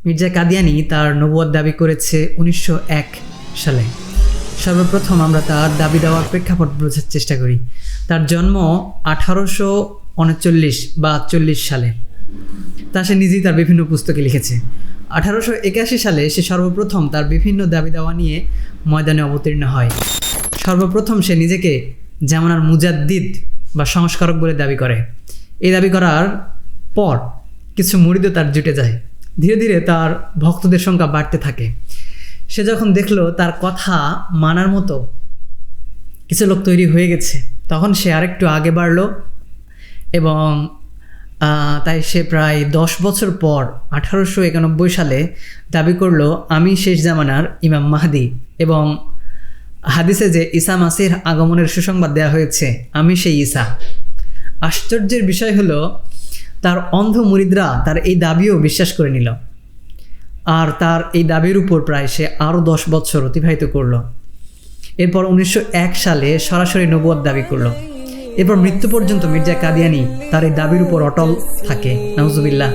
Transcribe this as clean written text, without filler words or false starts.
মির্জা কাদিয়ানী তার নবুয়ত দাবি করেছে 1901 সালে। সর্বপ্রথম আমরা তার দাবি দেওয়ার প্রেক্ষাপট বোঝার চেষ্টা করি। তার জন্ম 1839 বা 40 সালে। তা সে নিজেই তার বিভিন্ন পুস্তকে লিখেছে। 1881 সালে সে সর্বপ্রথম তার বিভিন্ন দাবি দেওয়া নিয়ে ময়দানে অবতীর্ণ হয়। সর্বপ্রথম সে নিজেকে জামানার মুজাদ্দিদ বা সংস্কারক বলে দাবি করে। এই দাবি করার পর কিছু মুরিদও তার জুটে যায়। ধীরে ধীরে তার ভক্তদের সংখ্যা বাড়তে থাকে। সে যখন দেখলো তার কথা মানার মতো কিছু লোক তৈরি হয়ে গেছে, তখন সে আরেকটু আগে বাড়লো এবং তাই সে প্রায় 10 বছর পর 1891 সালে দাবি করলো, আমি শেষ জামানার ইমাম মাহদি এবং হাদিসে যে ঈসা মাসির আগমনের সুসংবাদ দেওয়া হয়েছে, আমি সেই ঈসা। আশ্চর্যের বিষয় হলো তার অন্ধ মুরিদরা তার এই দাবিও বিশ্বাস করে নিল, আর তার এই দাবির উপর প্রায় সে আরও 10 বছর অতিবাহিত করলো। এরপর 1901 সালে সরাসরি নবুয়ত দাবি করলো। এরপর মৃত্যু পর্যন্ত মির্জা কাদিয়ানী তার এই দাবির উপর অটল থাকে। নাউজুবিল্লাহ।